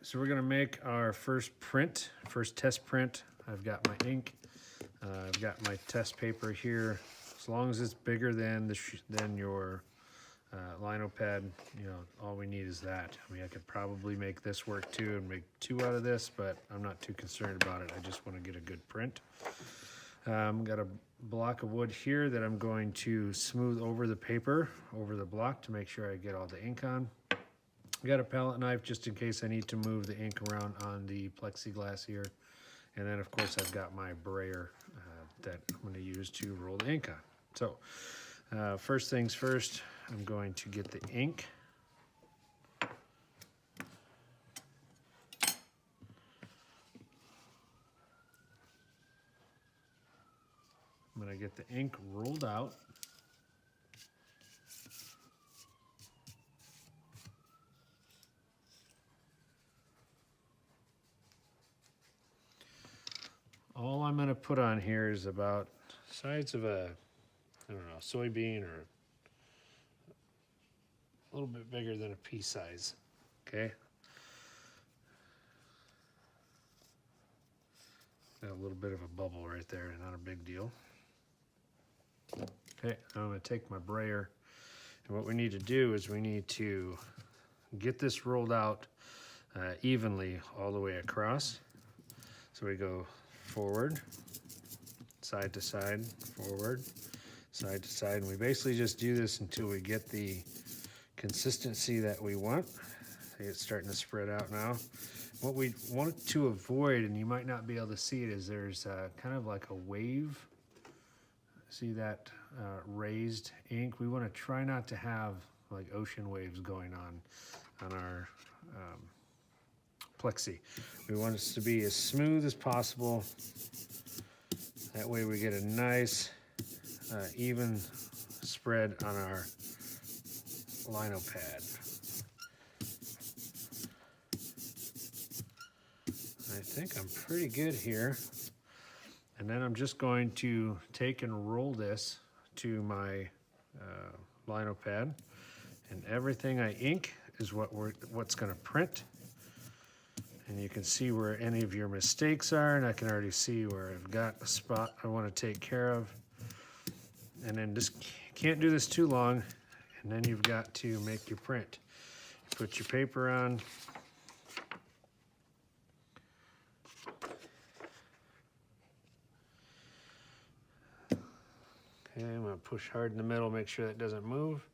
so we're gonna make our first print, first test print. I've got my ink, I've got my test paper here. As long as it's bigger than your lino pad, you know, all we need is that. I mean, I could probably make this work too and make 2 out of this, but I'm not too concerned about it. I just want to get a good print. Got a block of wood here that I'm going to smooth over the paper, over the block, to make sure I get all the ink on. Got a palette knife just in case I need to move the ink around on the plexiglass here. And then of course I've got my brayer that I'm going to use to roll the ink on. So first things first, I'm going to get the ink. I'm going to get the ink rolled out. All I'm going to put on here is about the size of a, I don't know, soybean, or a little bit bigger than a pea size, okay? Got a little bit of a bubble right there, not a big deal. Okay, now I'm going to take my brayer, and what we need to do is we need to get this rolled out evenly all the way across. So we go forward, side to side, forward, side to side, and we basically just do this until we get the consistency that we want. See, it's starting to spread out now. What we want to avoid, and you might not be able to see it, is there's kind of like a wave. See that raised ink? We want to try not to have like ocean waves going on our plexi. We want it to be as smooth as possible. That way we get a nice even spread on our lino pad. I think I'm pretty good here. And then I'm just going to take and roll this to my lino pad, and everything I ink is what's going to print. And you can see where any of your mistakes are, and I can already see where I've got a spot I want to take care of. And then just can't do this too long, and then you've got to make your print. You put your paper on. Okay, I'm going to push hard in the middle, make sure that doesn't move.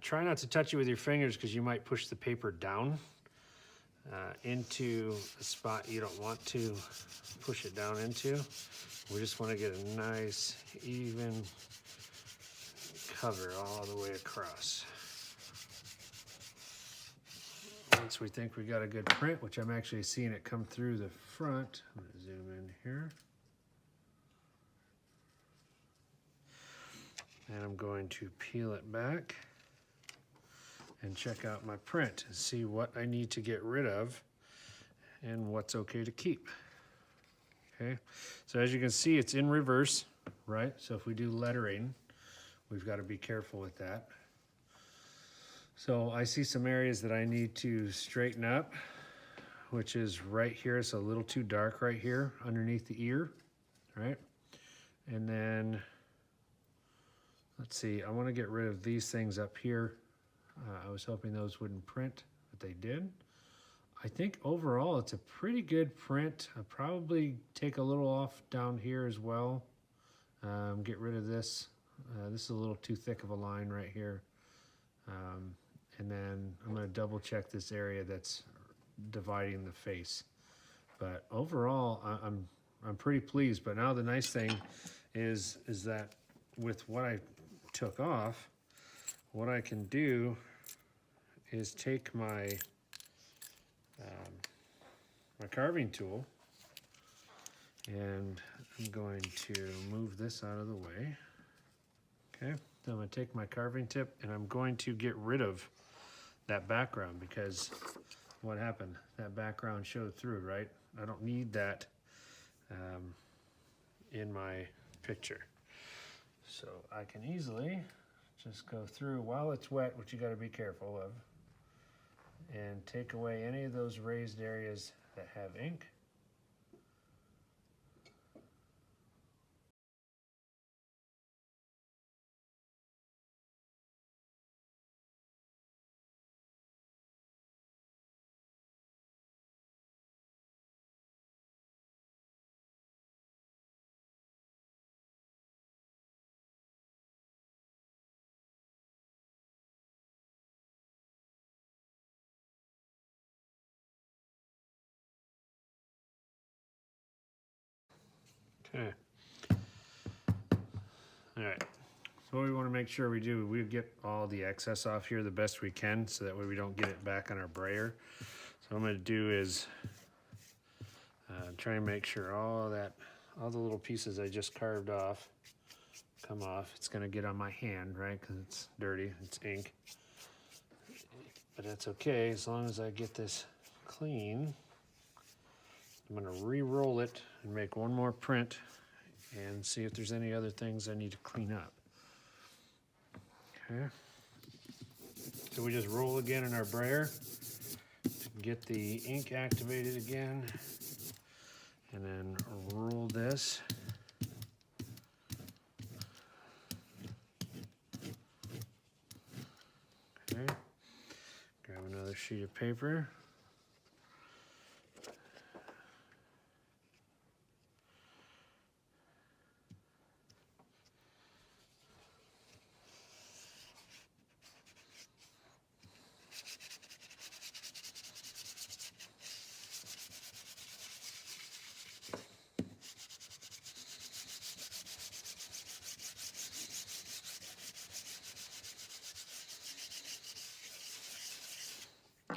Try not to touch it with your fingers because you might push the paper down into a spot you don't want to push it down into. We just want to get a nice, even cover all the way across. Once we think we got a good print, which I'm actually seeing it come through the front, I'm going to zoom in here. And I'm going to peel it back and check out my print and see what I need to get rid of and what's okay to keep. Okay, so as you can see, it's in reverse, right? So if we do lettering, we've got to be careful with that. So I see some areas that I need to straighten up, which is right here. It's a little too dark right here underneath the ear, right? And then let's see, I want to get rid of these things up here. I was hoping those wouldn't print, but they did. I think overall it's a pretty good print. I'll probably take a little off down here as well. Get rid of this. This is a little too thick of a line right here. And then I'm going to double check this area that's dividing the face. But overall, I'm pretty pleased. But now the nice thing is that with what I took off, what I can do is take my my carving tool, and I'm going to move this out of the way. Okay, so I'm going to take my carving tip and I'm going to get rid of that background, because what happened? That background showed through, right? I don't need that in my picture. So I can easily just go through while it's wet, which you got to be careful of, and take away any of those raised areas that have ink. Okay. All right. So what we want to make sure we do, we get all the excess off here the best we can, so that way we don't get it back on our brayer. So what I'm going to do is try and make sure all the little pieces I just carved off come off. It's going to get on my hand, right? Because it's dirty, it's ink. But that's okay, as long as I get this clean. I'm going to re-roll it and make one more print and see if there's any other things I need to clean up. Okay. So we just roll again in our brayer to get the ink activated again, and then roll this. Okay. Grab another sheet of paper.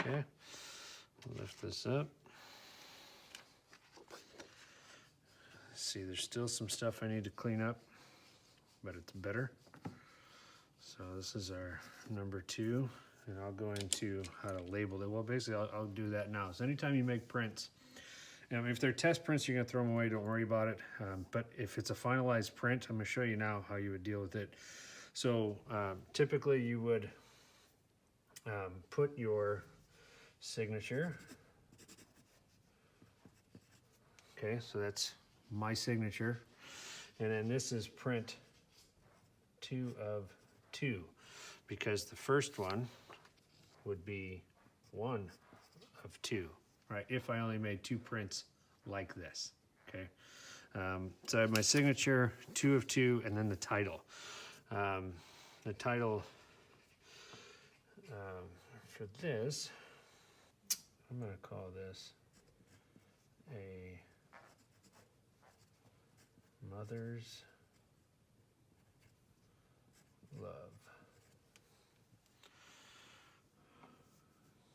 Okay, lift this up. See, there's still some stuff I need to clean up, but it's better. So this is our number 2, and I'll go into how to label it. Well, basically, I'll do that now. So anytime you make prints, if they're test prints, you're gonna throw them away, don't worry about it. But if it's a finalized print, I'm gonna show you now how you would deal with it. So typically you would put your signature. Okay, so that's my signature. And then this is print 2 of 2, because the first one would be 1 of 2, right? If I only made 2 prints like this, okay? So I have my signature, 2 of 2, and then the title. The title for this, I'm gonna call this a Mother's Love.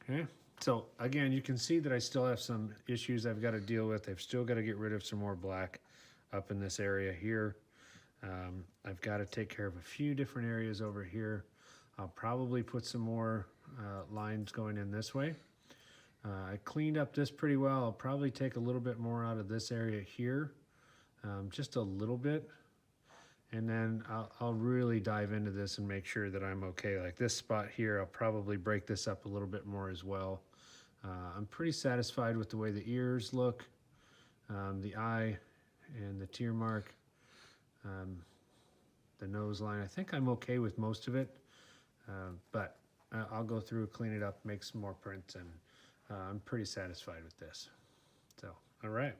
Okay, so again, you can see that I still have some issues I've got to deal with. I've still got to get rid of some more black up in this area here. I've got to take care of a few different areas over here. I'll probably put some more lines going in this way. I cleaned up this pretty well. I'll probably take a little bit more out of this area here, just a little bit. And then I'll really dive into this and make sure that I'm okay. Like this spot here, I'll probably break this up a little bit more as well. I'm pretty satisfied with the way the ears look, the eye and the tear mark, the nose line. I think I'm okay with most of it, but I'll go through, clean it up, make some more prints, and I'm pretty satisfied with this. So, all right.